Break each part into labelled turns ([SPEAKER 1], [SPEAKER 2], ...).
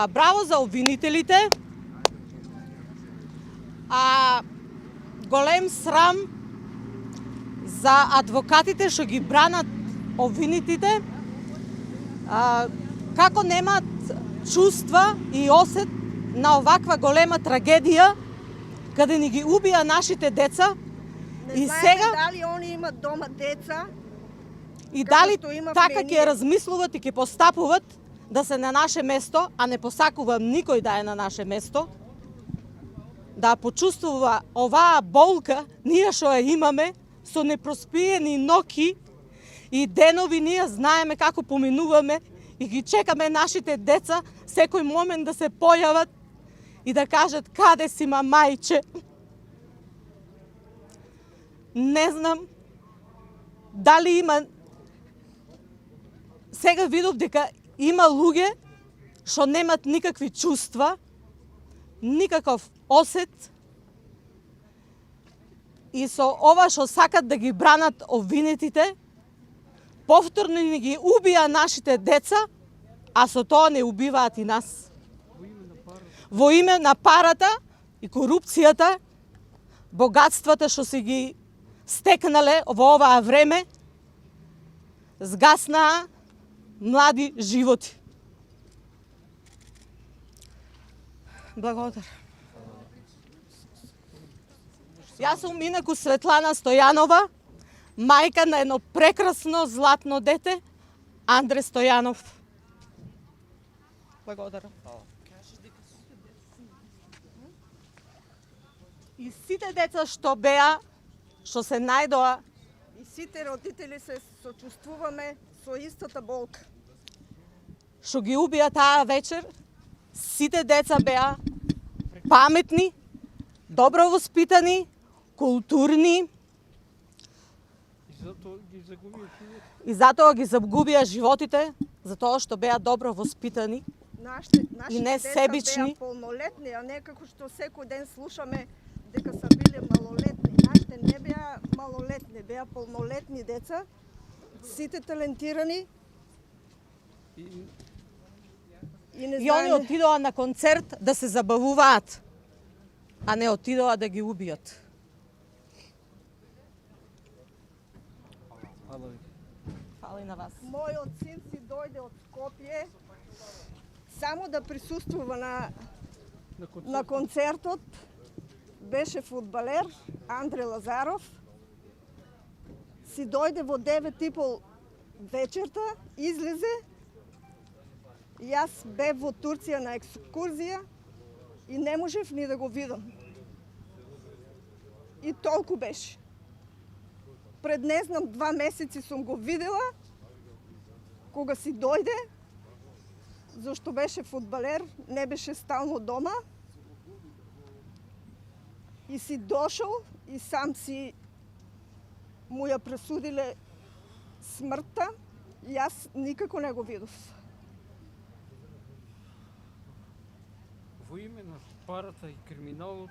[SPEAKER 1] Браво за обвинителите. Голем срам за адвокатите што ги бранат обвинитите. Како немат чувства и осет на оваква голема трагедија, каде ни ги убија нашите деца.
[SPEAKER 2] Не знаеме дали они имат дома деца.
[SPEAKER 1] И дали така ќе размислуват и ќе постапуват да се на наше место, а не посакувам никој да е на наше место, да почувствува оваа болка, ние што ја имаме, со непроспиени ноќи и денови, ние знаеме како поминуваме и ги чекаме нашите деца секој момент да се појават и да кажат каде си мамајче. Не знам дали има. Сега видов дека има луѓе што немат никакви чувства, никаков осет и со ова што сакат да ги бранат обвинетите, повторно ни ги убија нашите деца, а со тоа не убиваат и нас. Во име на парата и корупцијата, богатствата што си ги стекнале во оваа време, згаснаа млади животи. Благодарам. Јас сум инаку Светлана Стојанова, мајка на едно прекрасно златно дете, Андре Стојанов. Благодарам. И сите деца што беа, што се најдоа,
[SPEAKER 2] и сите родители се сочувствуваме со истата болка.
[SPEAKER 1] Што ги убија таа вечер, сите деца беа паметни, добро воспитани, културни. И затоа ги загубија животите, затоа што беа добро воспитани и не себични.
[SPEAKER 2] Беа полнолетни, а не како што секој ден слушаме дека се биле малолетни. Нашите не беа малолетни, беа полнолетни деца, сите талентирани.
[SPEAKER 1] И они отидоа на концерт да се забавуваат, а не отидоа да ги убијат. Фала и на вас.
[SPEAKER 2] Мојот син си дојде од Скопје само да присуствува на концертот. Беше фудбалер Андре Лазаров. Си дојде во 9:30 вечерта, излезе. Јас бев во Турција на екскурзија и не можев ни да го видам. И толку беше. Пред не знам 2 месеци сум го видела, кога си дојде, зашто беше фудбалер, не беше стално дома. И си дошол и сам си му ја пресудиле смртта, јас никако не го видов.
[SPEAKER 3] Во име на парата и криминалот.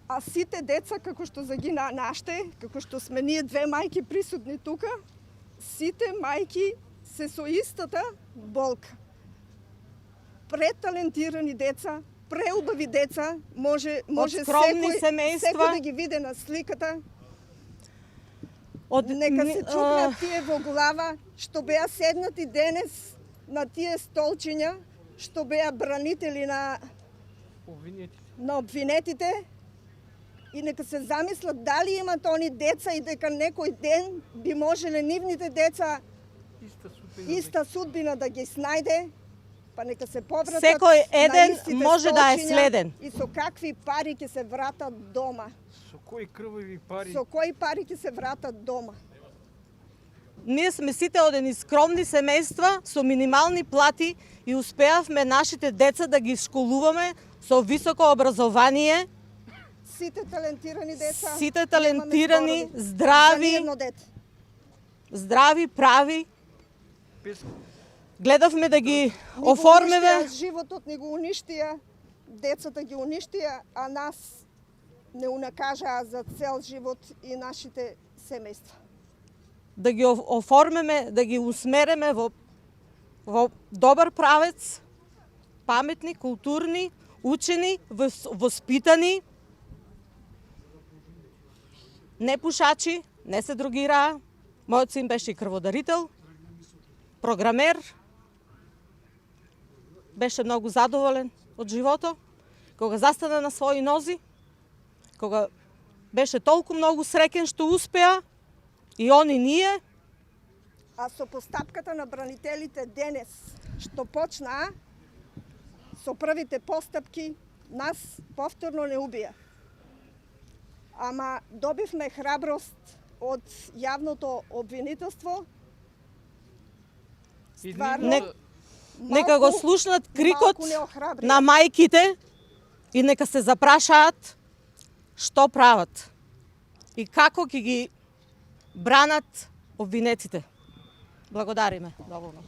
[SPEAKER 2] А сите деца, како што загинаа наште, како што сме ние 2 мајки присутни тука, сите мајки се со истата болка. Преталентирани деца, преубави деца, може секој да ги види на сликата. Нека се чукнат тие во глава, што беа седнати денес на тие столчиња, што беа бранители на обвинетите, и нека се замислат дали имат они деца и дека некој ден би можеле нивните деца иста судбина да ги снајде, па нека се повратат.
[SPEAKER 1] Секој еден може да е следен.
[SPEAKER 2] И со какви пари ќе се вратат дома.
[SPEAKER 3] Со кои крвави пари?
[SPEAKER 2] Со кои пари ќе се вратат дома.
[SPEAKER 1] Ние сме сите од едни скромни семејства со минимални плати и успеавме нашите деца да ги школуваме со високо образование.
[SPEAKER 2] Сите талентирани деца.
[SPEAKER 1] Сите талентирани, здрави, прави. Гледавме да ги оформиме.
[SPEAKER 2] Животот ни го уништија, децата ги уништија, а нас не унакажаа за цел живот и нашите семејства.
[SPEAKER 1] Да ги оформиме, да ги усмереме во добар правец, паметни, културни, учени, воспитани, не пушачи, не се дрогираа. Мојот син беше и крводарител, програмер, беше многу задоволен од живото, кога застана на своји нози, кога беше толку многу среќен што успеа и он и ние.
[SPEAKER 2] А со постапката на бранителите денес, што почнаа, со првите постапки, нас повторно не убија. Ама добивме храброст од јавното обвинителство. Стварно,
[SPEAKER 1] Нека го слушнат крикот
[SPEAKER 2] малку не охрабри.
[SPEAKER 1] на мајките и нека се запрашаат што прават и како ќе ги бранат обвинетите. Благодариме доволно.